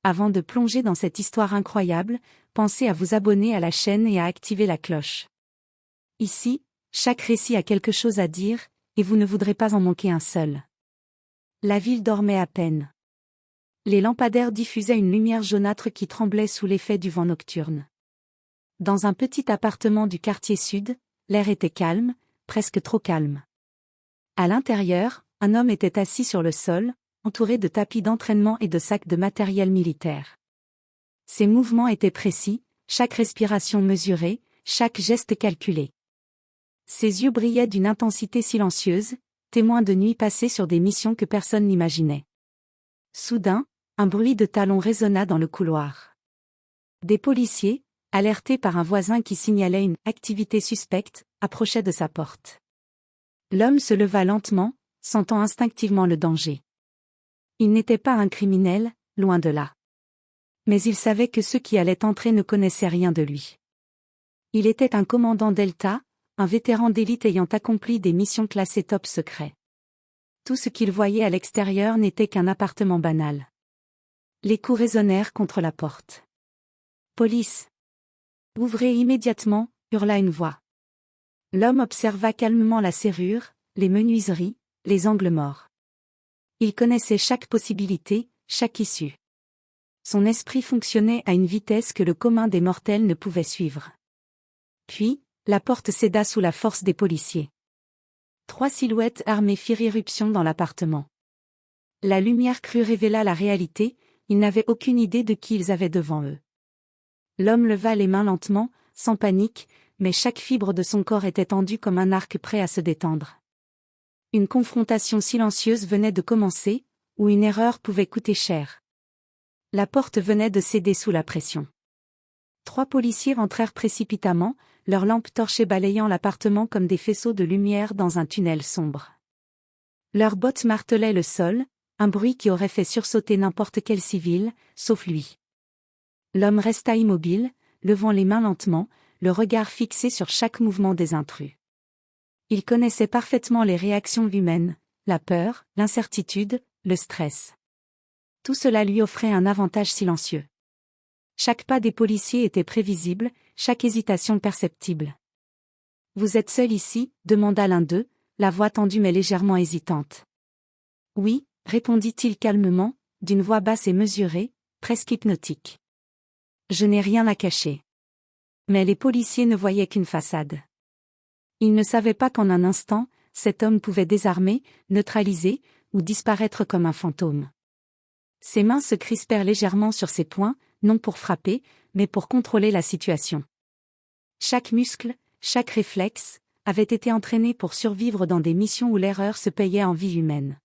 Avant de plonger dans cette histoire incroyable, pensez à vous abonner à la chaîne et à activer la cloche. Ici, chaque récit a quelque chose à dire, et vous ne voudrez pas en manquer un seul. La ville dormait à peine. Les lampadaires diffusaient une lumière jaunâtre qui tremblait sous l'effet du vent nocturne. Dans un petit appartement du quartier sud, l'air était calme, presque trop calme. À l'intérieur, un homme était assis sur le sol, entouré de tapis d'entraînement et de sacs de matériel militaire. Ses mouvements étaient précis, chaque respiration mesurée, chaque geste calculé. Ses yeux brillaient d'une intensité silencieuse, témoins de nuits passées sur des missions que personne n'imaginait. Soudain, un bruit de talons résonna dans le couloir. Des policiers, alertés par un voisin qui signalait une activité suspecte, approchaient de sa porte. L'homme se leva lentement, sentant instinctivement le danger. Il n'était pas un criminel, loin de là. Mais il savait que ceux qui allaient entrer ne connaissaient rien de lui. Il était un commandant Delta, un vétéran d'élite ayant accompli des missions classées top secret. Tout ce qu'il voyait à l'extérieur n'était qu'un appartement banal. Les coups résonnèrent contre la porte. « Police ! Ouvrez immédiatement !» hurla une voix. L'homme observa calmement la serrure, les menuiseries, les angles morts. Il connaissait chaque possibilité, chaque issue. Son esprit fonctionnait à une vitesse que le commun des mortels ne pouvait suivre. Puis, la porte céda sous la force des policiers. 3 silhouettes armées firent irruption dans l'appartement. La lumière crue révéla la réalité, ils n'avaient aucune idée de qui ils avaient devant eux. L'homme leva les mains lentement, sans panique, mais chaque fibre de son corps était tendue comme un arc prêt à se détendre. Une confrontation silencieuse venait de commencer, où une erreur pouvait coûter cher. La porte venait de céder sous la pression. 3 policiers rentrèrent précipitamment, leurs lampes torchées balayant l'appartement comme des faisceaux de lumière dans un tunnel sombre. Leurs bottes martelaient le sol, un bruit qui aurait fait sursauter n'importe quel civil, sauf lui. L'homme resta immobile, levant les mains lentement, le regard fixé sur chaque mouvement des intrus. Il connaissait parfaitement les réactions humaines, la peur, l'incertitude, le stress. Tout cela lui offrait un avantage silencieux. Chaque pas des policiers était prévisible, chaque hésitation perceptible. « Vous êtes seul ici ?» demanda l'un d'eux, la voix tendue mais légèrement hésitante. « Oui » répondit-il calmement, d'une voix basse et mesurée, presque hypnotique. « Je n'ai rien à cacher. » Mais les policiers ne voyaient qu'une façade. Ils ne savaient pas qu'en un instant, cet homme pouvait désarmer, neutraliser, ou disparaître comme un fantôme. Ses mains se crispèrent légèrement sur ses poings, non pour frapper, mais pour contrôler la situation. Chaque muscle, chaque réflexe, avait été entraîné pour survivre dans des missions où l'erreur se payait en vie humaine.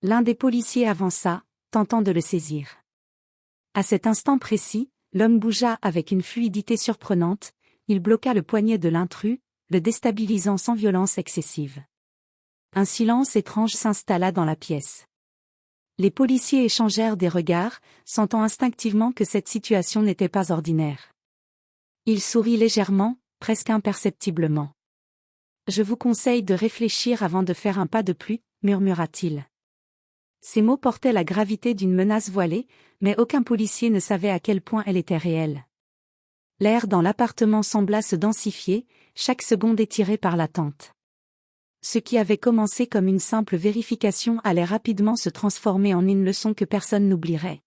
L'un des policiers avança, tentant de le saisir. À cet instant précis, l'homme bougea avec une fluidité surprenante, il bloqua le poignet de l'intrus, le déstabilisant sans violence excessive. Un silence étrange s'installa dans la pièce. Les policiers échangèrent des regards, sentant instinctivement que cette situation n'était pas ordinaire. Il sourit légèrement, presque imperceptiblement. « Je vous conseille de réfléchir avant de faire un pas de plus » murmura-t-il. Ces mots portaient la gravité d'une menace voilée, mais aucun policier ne savait à quel point elle était réelle. L'air dans l'appartement sembla se densifier, chaque seconde étirée par l'attente. Ce qui avait commencé comme une simple vérification allait rapidement se transformer en une leçon que personne n'oublierait.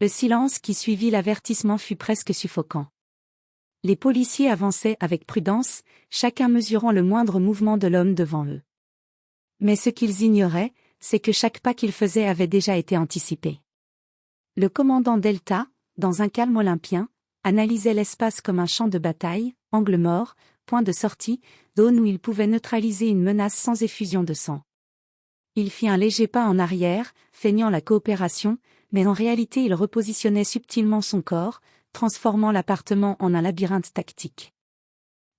Le silence qui suivit l'avertissement fut presque suffocant. Les policiers avançaient avec prudence, chacun mesurant le moindre mouvement de l'homme devant eux. Mais ce qu'ils ignoraient, c'est que chaque pas qu'ils faisaient avait déjà été anticipé. Le commandant Delta, dans un calme olympien, analysait l'espace comme un champ de bataille, angle mort, point de sortie, zone où il pouvait neutraliser une menace sans effusion de sang. Il fit un léger pas en arrière, feignant la coopération, mais en réalité il repositionnait subtilement son corps, transformant l'appartement en un labyrinthe tactique.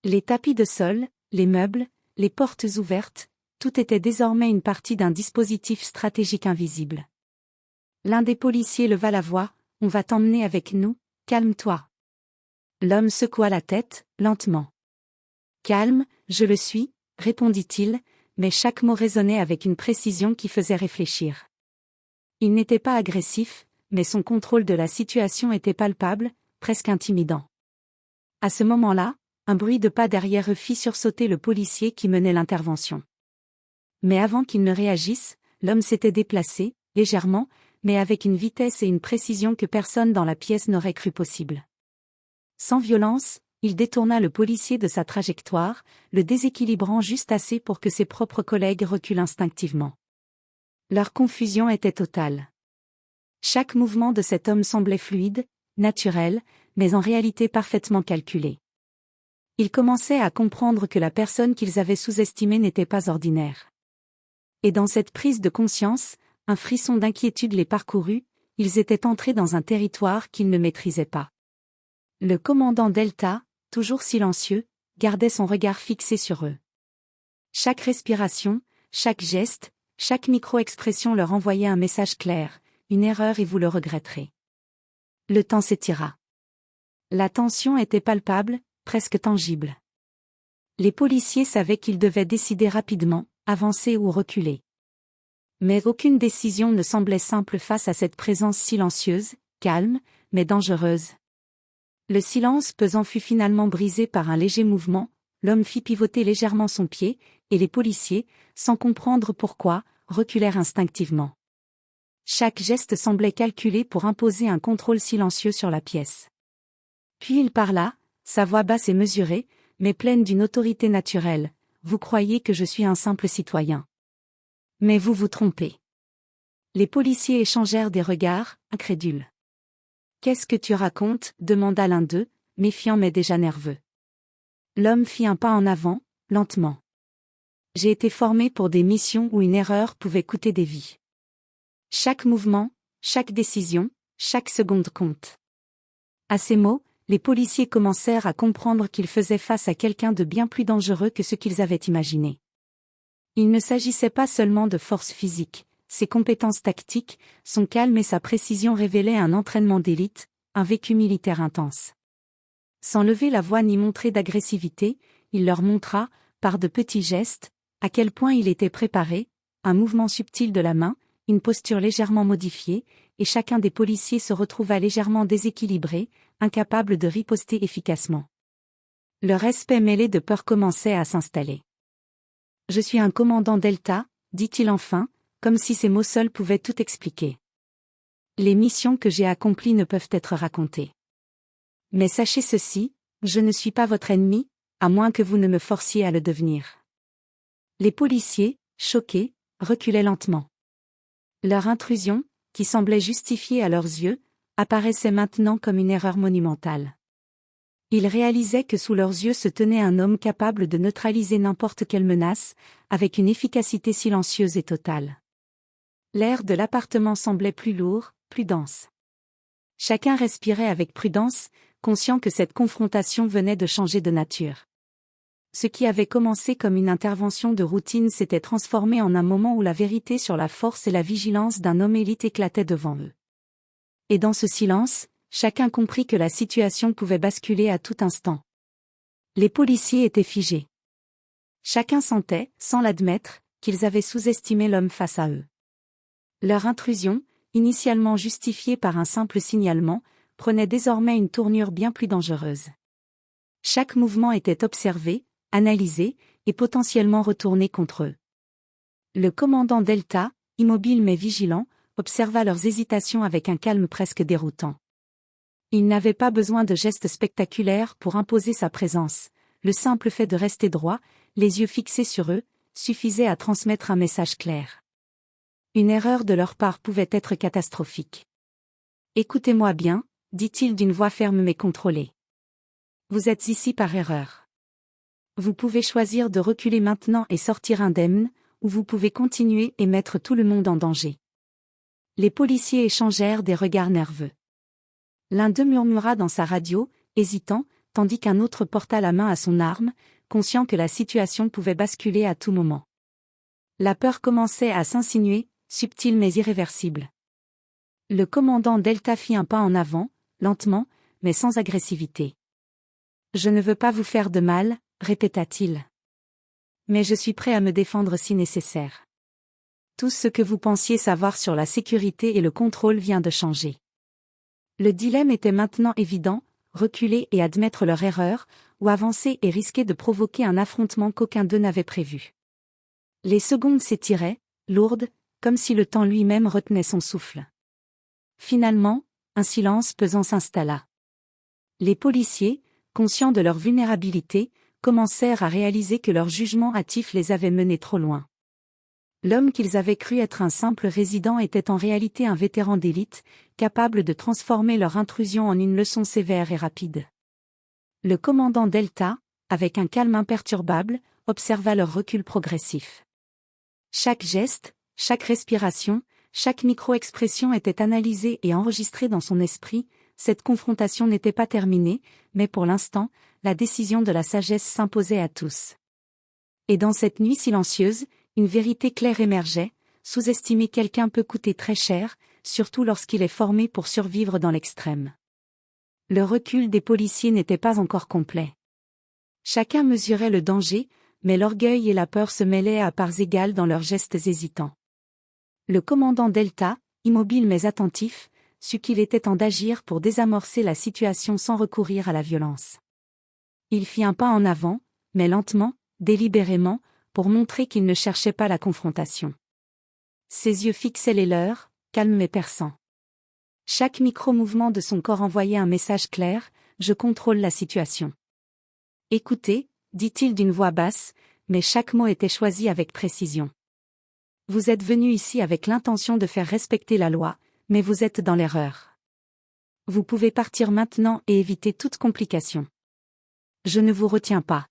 Les tapis de sol, les meubles, les portes ouvertes, tout était désormais une partie d'un dispositif stratégique invisible. L'un des policiers leva la voix, « On va t'emmener avec nous, calme-toi. » L'homme secoua la tête, lentement. « Calme, je le suis, » répondit-il, mais chaque mot résonnait avec une précision qui faisait réfléchir. Il n'était pas agressif, mais son contrôle de la situation était palpable, presque intimidant. À ce moment-là, un bruit de pas derrière eux fit sursauter le policier qui menait l'intervention. Mais avant qu'il ne réagisse, l'homme s'était déplacé, légèrement, mais avec une vitesse et une précision que personne dans la pièce n'aurait cru possible. Sans violence, il détourna le policier de sa trajectoire, le déséquilibrant juste assez pour que ses propres collègues reculent instinctivement. Leur confusion était totale. Chaque mouvement de cet homme semblait fluide, naturel, mais en réalité parfaitement calculé. Ils commençaient à comprendre que la personne qu'ils avaient sous-estimée n'était pas ordinaire. Et dans cette prise de conscience, un frisson d'inquiétude les parcourut, ils étaient entrés dans un territoire qu'ils ne maîtrisaient pas. Le commandant Delta, toujours silencieux, gardait son regard fixé sur eux. Chaque respiration, chaque geste, chaque micro-expression leur envoyait un message clair, une erreur et vous le regretterez. Le temps s'étira. La tension était palpable, presque tangible. Les policiers savaient qu'ils devaient décider rapidement, avancer ou reculer. Mais aucune décision ne semblait simple face à cette présence silencieuse, calme, mais dangereuse. Le silence pesant fut finalement brisé par un léger mouvement, l'homme fit pivoter légèrement son pied, et les policiers, sans comprendre pourquoi, reculèrent instinctivement. Chaque geste semblait calculé pour imposer un contrôle silencieux sur la pièce. Puis il parla, sa voix basse et mesurée, mais pleine d'une autorité naturelle. Vous croyez que je suis un simple citoyen. Mais vous vous trompez. Les policiers échangèrent des regards, incrédules. Qu'est-ce que tu racontes demanda l'un d'eux, méfiant mais déjà nerveux. L'homme fit un pas en avant, lentement. J'ai été formé pour des missions où une erreur pouvait coûter des vies. Chaque mouvement, chaque décision, chaque seconde compte. À ces mots, les policiers commencèrent à comprendre qu'ils faisaient face à quelqu'un de bien plus dangereux que ce qu'ils avaient imaginé. Il ne s'agissait pas seulement de force physique, ses compétences tactiques, son calme et sa précision révélaient un entraînement d'élite, un vécu militaire intense. Sans lever la voix ni montrer d'agressivité, il leur montra, par de petits gestes, à quel point il était préparé, un mouvement subtil de la main, une posture légèrement modifiée, et chacun des policiers se retrouva légèrement déséquilibré, incapable de riposter efficacement. Le respect mêlé de peur commençait à s'installer. « Je suis un commandant Delta », dit-il enfin, comme si ces mots seuls pouvaient tout expliquer. « Les missions que j'ai accomplies ne peuvent être racontées. Mais sachez ceci, je ne suis pas votre ennemi, à moins que vous ne me forciez à le devenir. » Les policiers, choqués, reculaient lentement. Leur intrusion, qui semblait justifiée à leurs yeux, apparaissait maintenant comme une erreur monumentale. Ils réalisaient que sous leurs yeux se tenait un homme capable de neutraliser n'importe quelle menace, avec une efficacité silencieuse et totale. L'air de l'appartement semblait plus lourd, plus dense. Chacun respirait avec prudence, conscient que cette confrontation venait de changer de nature. Ce qui avait commencé comme une intervention de routine s'était transformé en un moment où la vérité sur la force et la vigilance d'un homme élite éclatait devant eux. Et dans ce silence, chacun comprit que la situation pouvait basculer à tout instant. Les policiers étaient figés. Chacun sentait, sans l'admettre, qu'ils avaient sous-estimé l'homme face à eux. Leur intrusion, initialement justifiée par un simple signalement, prenait désormais une tournure bien plus dangereuse. Chaque mouvement était observé, analysé, et potentiellement retourné contre eux. Le commandant Delta, immobile mais vigilant, observa leurs hésitations avec un calme presque déroutant. Il n'avait pas besoin de gestes spectaculaires pour imposer sa présence, le simple fait de rester droit, les yeux fixés sur eux, suffisait à transmettre un message clair. Une erreur de leur part pouvait être catastrophique. « Écoutez-moi bien », dit-il d'une voix ferme mais contrôlée. « Vous êtes ici par erreur. Vous pouvez choisir de reculer maintenant et sortir indemne, ou vous pouvez continuer et mettre tout le monde en danger. » Les policiers échangèrent des regards nerveux. L'un d'eux murmura dans sa radio, hésitant, tandis qu'un autre porta la main à son arme, conscient que la situation pouvait basculer à tout moment. La peur commençait à s'insinuer, subtile mais irréversible. Le commandant Delta fit un pas en avant, lentement, mais sans agressivité. « Je ne veux pas vous faire de mal », répéta-t-il. « Mais je suis prêt à me défendre si nécessaire. Tout ce que vous pensiez savoir sur la sécurité et le contrôle vient de changer. Le dilemme était maintenant évident, reculer et admettre leur erreur, ou avancer et risquer de provoquer un affrontement qu'aucun d'eux n'avait prévu. Les secondes s'étiraient, lourdes, comme si le temps lui-même retenait son souffle. Finalement, un silence pesant s'installa. Les policiers, conscients de leur vulnérabilité, commencèrent à réaliser que leur jugement hâtif les avait menés trop loin. L'homme qu'ils avaient cru être un simple résident était en réalité un vétéran d'élite, capable de transformer leur intrusion en une leçon sévère et rapide. Le commandant Delta, avec un calme imperturbable, observa leur recul progressif. Chaque geste, chaque respiration, chaque micro-expression était analysée et enregistrée dans son esprit. Cette confrontation n'était pas terminée, mais pour l'instant, la décision de la sagesse s'imposait à tous. Et dans cette nuit silencieuse, une vérité claire émergeait: sous-estimer quelqu'un peut coûter très cher, surtout lorsqu'il est formé pour survivre dans l'extrême. Le recul des policiers n'était pas encore complet. Chacun mesurait le danger, mais l'orgueil et la peur se mêlaient à parts égales dans leurs gestes hésitants. Le commandant Delta, immobile mais attentif, sut qu'il était temps d'agir pour désamorcer la situation sans recourir à la violence. Il fit un pas en avant, mais lentement, délibérément, pour montrer qu'il ne cherchait pas la confrontation. Ses yeux fixaient les leurs, calmes mais perçants. Chaque micro-mouvement de son corps envoyait un message clair: je contrôle la situation. Écoutez, dit-il d'une voix basse, mais chaque mot était choisi avec précision. Vous êtes venu ici avec l'intention de faire respecter la loi, mais vous êtes dans l'erreur. Vous pouvez partir maintenant et éviter toute complication. Je ne vous retiens pas.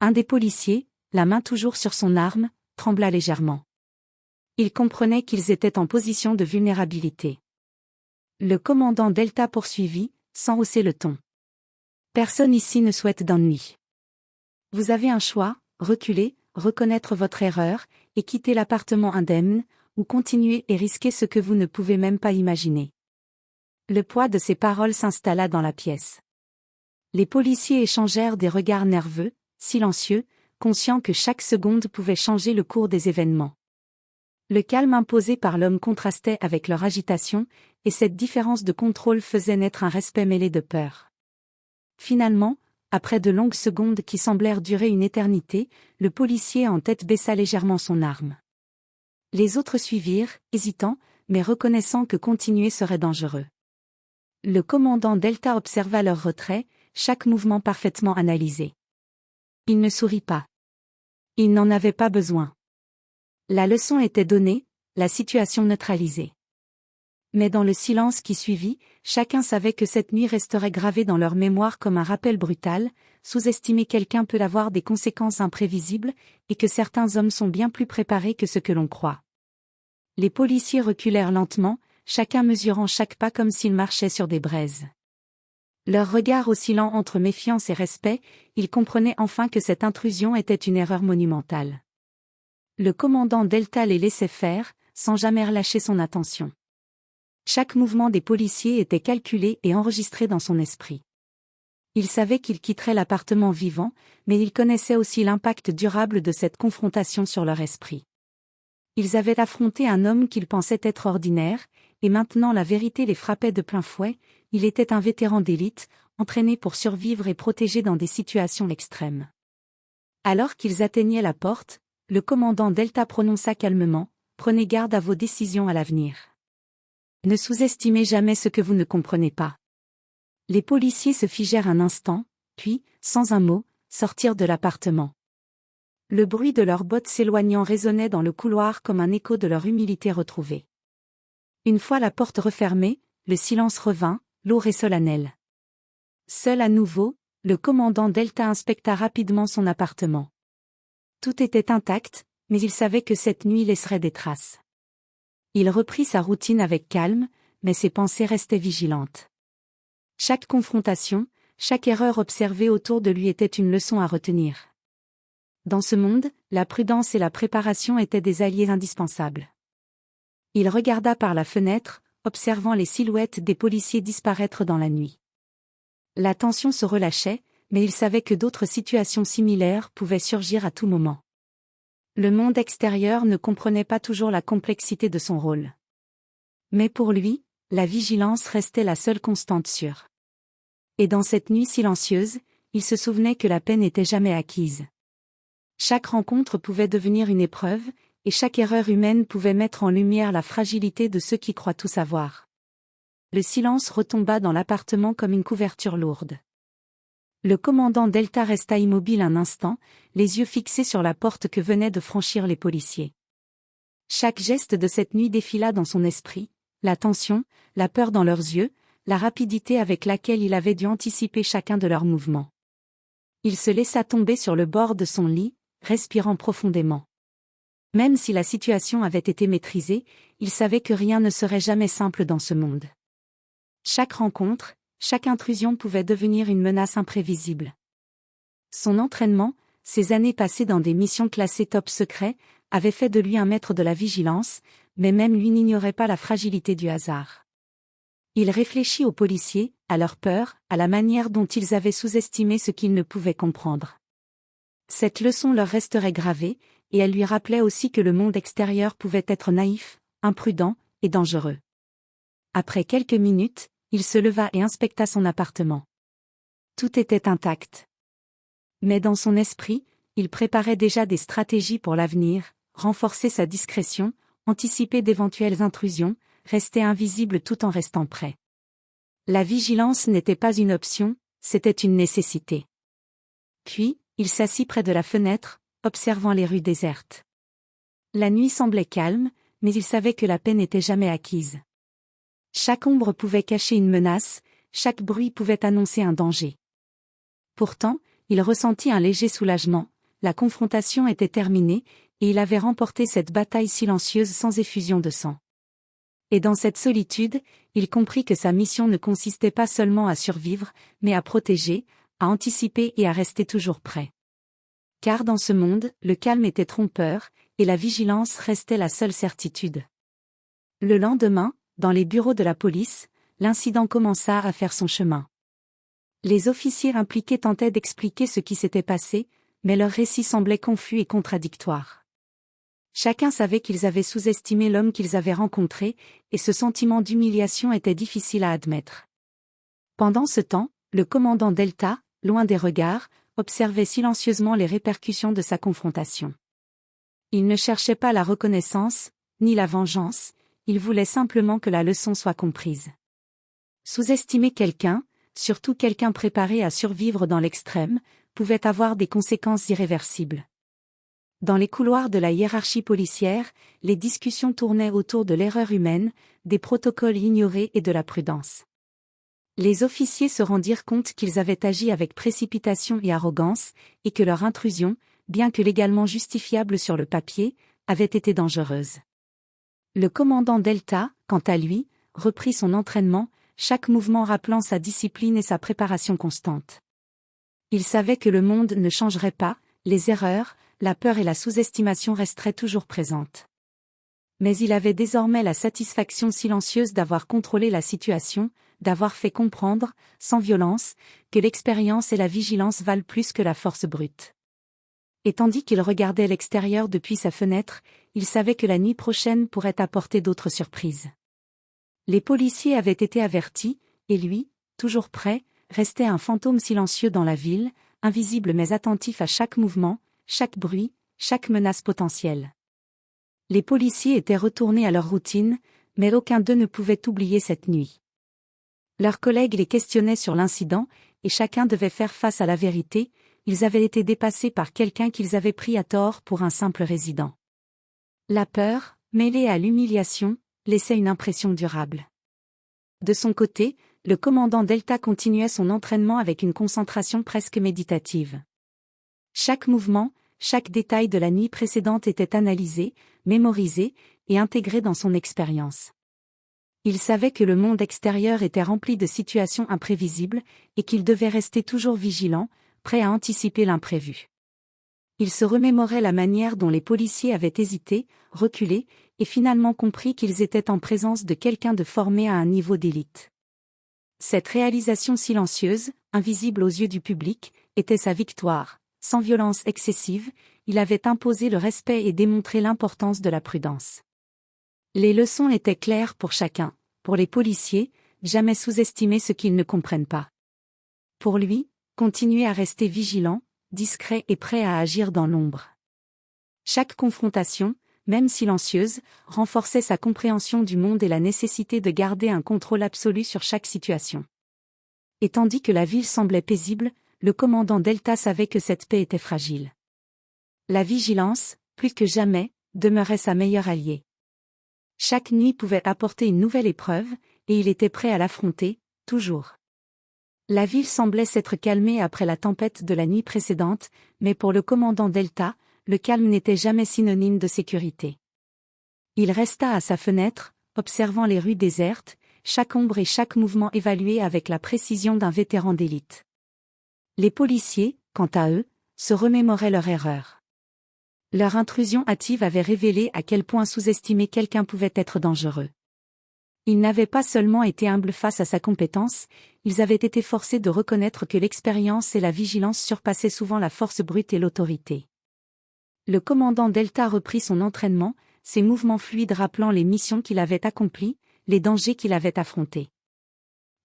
Un des policiers, la main toujours sur son arme, trembla légèrement. Il comprenait qu'ils étaient en position de vulnérabilité. Le commandant Delta poursuivit, sans hausser le ton. Personne ici ne souhaite d'ennui. Vous avez un choix: reculer, reconnaître votre erreur, et quitter l'appartement indemne, ou continuer et risquer ce que vous ne pouvez même pas imaginer. Le poids de ces paroles s'installa dans la pièce. Les policiers échangèrent des regards nerveux, silencieux, conscients que chaque seconde pouvait changer le cours des événements. Le calme imposé par l'homme contrastait avec leur agitation, et cette différence de contrôle faisait naître un respect mêlé de peur. Finalement, après de longues secondes qui semblèrent durer une éternité, le policier en tête baissa légèrement son arme. Les autres suivirent, hésitants, mais reconnaissant que continuer serait dangereux. Le commandant Delta observa leur retrait, chaque mouvement parfaitement analysé. Il ne sourit pas. Il n'en avait pas besoin. La leçon était donnée, la situation neutralisée. Mais dans le silence qui suivit, chacun savait que cette nuit resterait gravée dans leur mémoire comme un rappel brutal: sous-estimer quelqu'un peut avoir des conséquences imprévisibles, et que certains hommes sont bien plus préparés que ce que l'on croit. Les policiers reculèrent lentement, chacun mesurant chaque pas comme s'ils marchaient sur des braises. Leur regard oscillant entre méfiance et respect, ils comprenaient enfin que cette intrusion était une erreur monumentale. Le commandant Delta les laissait faire, sans jamais relâcher son attention. Chaque mouvement des policiers était calculé et enregistré dans son esprit. Il savait qu'ils quitteraient l'appartement vivant, mais il connaissait aussi l'impact durable de cette confrontation sur leur esprit. Ils avaient affronté un homme qu'ils pensaient être ordinaire, et maintenant la vérité les frappait de plein fouet: il était un vétéran d'élite, entraîné pour survivre et protégé dans des situations extrêmes. Alors qu'ils atteignaient la porte, le commandant Delta prononça calmement: prenez garde à vos décisions à l'avenir. Ne sous-estimez jamais ce que vous ne comprenez pas. Les policiers se figèrent un instant, puis, sans un mot, sortirent de l'appartement. Le bruit de leurs bottes s'éloignant résonnait dans le couloir comme un écho de leur humilité retrouvée. Une fois la porte refermée, le silence revint, lourd et solennel. Seul à nouveau, le commandant Delta inspecta rapidement son appartement. Tout était intact, mais il savait que cette nuit laisserait des traces. Il reprit sa routine avec calme, mais ses pensées restaient vigilantes. Chaque confrontation, chaque erreur observée autour de lui était une leçon à retenir. Dans ce monde, la prudence et la préparation étaient des alliés indispensables. Il regarda par la fenêtre, observant les silhouettes des policiers disparaître dans la nuit. La tension se relâchait, mais il savait que d'autres situations similaires pouvaient surgir à tout moment. Le monde extérieur ne comprenait pas toujours la complexité de son rôle. Mais pour lui, La vigilance restait la seule constante sûre. Et dans cette nuit silencieuse, il se souvenait que la paix n'était jamais acquise. Chaque rencontre pouvait devenir une épreuve, et chaque erreur humaine pouvait mettre en lumière la fragilité de ceux qui croient tout savoir. Le silence retomba dans l'appartement comme une couverture lourde. Le commandant Delta resta immobile un instant, les yeux fixés sur la porte que venaient de franchir les policiers. Chaque geste de cette nuit défila dans son esprit, la tension, la peur dans leurs yeux, la rapidité avec laquelle il avait dû anticiper chacun de leurs mouvements. Il se laissa tomber sur le bord de son lit, respirant profondément. Même si la situation avait été maîtrisée, il savait que rien ne serait jamais simple dans ce monde. Chaque rencontre, chaque intrusion pouvait devenir une menace imprévisible. Son entraînement, ses années passées dans des missions classées top secret, avaient fait de lui un maître de la vigilance, mais même lui n'ignorait pas la fragilité du hasard. Il réfléchit aux policiers, à leur peur, à la manière dont ils avaient sous-estimé ce qu'ils ne pouvaient comprendre. Cette leçon leur resterait gravée, et elle lui rappelait aussi que le monde extérieur pouvait être naïf, imprudent et dangereux. Après quelques minutes, il se leva et inspecta son appartement. Tout était intact. Mais dans son esprit, il préparait déjà des stratégies pour l'avenir, renforcer sa discrétion, anticiper d'éventuelles intrusions, rester invisible tout en restant prêt. La vigilance n'était pas une option, c'était une nécessité. Puis, il s'assit près de la fenêtre, observant les rues désertes. La nuit semblait calme, mais il savait que la paix n'était jamais acquise. Chaque ombre pouvait cacher une menace, chaque bruit pouvait annoncer un danger. Pourtant, il ressentit un léger soulagement, la confrontation était terminée, et il avait remporté cette bataille silencieuse sans effusion de sang. Et dans cette solitude, il comprit que sa mission ne consistait pas seulement à survivre, mais à protéger, à anticiper et à rester toujours prêt. Car dans ce monde, le calme était trompeur, et la vigilance restait la seule certitude. Le lendemain, dans les bureaux de la police, l'incident commença à faire son chemin. Les officiers impliqués tentaient d'expliquer ce qui s'était passé, mais leurs récits semblaient confus et contradictoires. Chacun savait qu'ils avaient sous-estimé l'homme qu'ils avaient rencontré, et ce sentiment d'humiliation était difficile à admettre. Pendant ce temps, le commandant Delta, loin des regards, observait silencieusement les répercussions de sa confrontation. Il ne cherchait pas la reconnaissance, ni la vengeance, il voulait simplement que la leçon soit comprise. Sous-estimer quelqu'un, surtout quelqu'un préparé à survivre dans l'extrême, pouvait avoir des conséquences irréversibles. Dans les couloirs de la hiérarchie policière, les discussions tournaient autour de l'erreur humaine, des protocoles ignorés et de la prudence. Les officiers se rendirent compte qu'ils avaient agi avec précipitation et arrogance, et que leur intrusion, bien que légalement justifiable sur le papier, avait été dangereuse. Le commandant Delta, quant à lui, reprit son entraînement, chaque mouvement rappelant sa discipline et sa préparation constante. Il savait que le monde ne changerait pas, les erreurs, la peur et la sous-estimation resteraient toujours présentes. Mais il avait désormais la satisfaction silencieuse d'avoir contrôlé la situation, d'avoir fait comprendre, sans violence, que l'expérience et la vigilance valent plus que la force brute. Et tandis qu'il regardait l'extérieur depuis sa fenêtre, il savait que la nuit prochaine pourrait apporter d'autres surprises. Les policiers avaient été avertis, et lui, toujours prêt, restait un fantôme silencieux dans la ville, invisible mais attentif à chaque mouvement, chaque bruit, chaque menace potentielle. Les policiers étaient retournés à leur routine, mais aucun d'eux ne pouvait oublier cette nuit. Leurs collègues les questionnaient sur l'incident, et chacun devait faire face à la vérité, ils avaient été dépassés par quelqu'un qu'ils avaient pris à tort pour un simple résident. La peur, mêlée à l'humiliation, laissait une impression durable. De son côté, le commandant Delta continuait son entraînement avec une concentration presque méditative. Chaque mouvement, chaque détail de la nuit précédente était analysé, mémorisé et intégré dans son expérience. Il savait que le monde extérieur était rempli de situations imprévisibles et qu'il devait rester toujours vigilant, prêt à anticiper l'imprévu. Il se remémorait la manière dont les policiers avaient hésité, reculé, et finalement compris qu'ils étaient en présence de quelqu'un de formé à un niveau d'élite. Cette réalisation silencieuse, invisible aux yeux du public, était sa victoire. Sans violence excessive, il avait imposé le respect et démontré l'importance de la prudence. Les leçons étaient claires pour chacun. pour les policiers, jamais sous-estimer ce qu'ils ne comprennent pas. Pour lui, continuer à rester vigilant, discret et prêt à agir dans l'ombre. Chaque confrontation, même silencieuse, renforçait sa compréhension du monde et la nécessité de garder un contrôle absolu sur chaque situation. Et tandis que la ville semblait paisible, le commandant Delta savait que cette paix était fragile. La vigilance, plus que jamais, demeurait sa meilleure alliée. Chaque nuit pouvait apporter une nouvelle épreuve, et il était prêt à l'affronter, toujours. La ville semblait s'être calmée après la tempête de la nuit précédente, mais pour le commandant Delta, le calme n'était jamais synonyme de sécurité. Il resta à sa fenêtre, observant les rues désertes, chaque ombre et chaque mouvement évalué avec la précision d'un vétéran d'élite. Les policiers, quant à eux, se remémoraient leur erreur. Leur intrusion hâtive avait révélé à quel point sous-estimer quelqu'un pouvait être dangereux. Ils n'avaient pas seulement été humbles face à sa compétence, ils avaient été forcés de reconnaître que l'expérience et la vigilance surpassaient souvent la force brute et l'autorité. Le commandant Delta reprit son entraînement, ses mouvements fluides rappelant les missions qu'il avait accomplies, les dangers qu'il avait affrontés.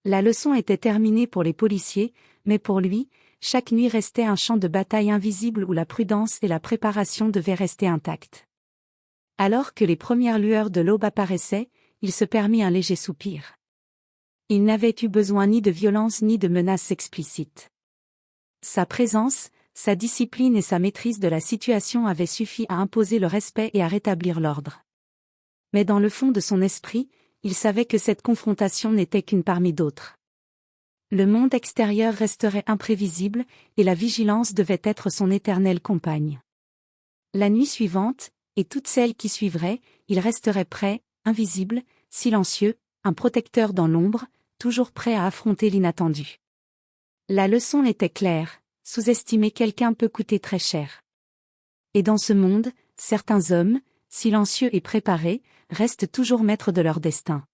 La leçon était terminée pour les policiers, mais pour lui, chaque nuit restait un champ de bataille invisible où la prudence et la préparation devaient rester intactes. Alors que les premières lueurs de l'aube apparaissaient, il se permit un léger soupir. Il n'avait eu besoin ni de violence ni de menaces explicites. Sa présence, sa discipline et sa maîtrise de la situation avaient suffi à imposer le respect et à rétablir l'ordre. Mais dans le fond de son esprit, il savait que cette confrontation n'était qu'une parmi d'autres. Le monde extérieur resterait imprévisible, et la vigilance devait être son éternelle compagne. La nuit suivante, et toutes celles qui suivraient, il resterait prêt, invisible, silencieux, un protecteur dans l'ombre, toujours prêt à affronter l'inattendu. La leçon était claire, sous-estimer quelqu'un peut coûter très cher. Et dans ce monde, certains hommes, silencieux et préparés, restent toujours maîtres de leur destin.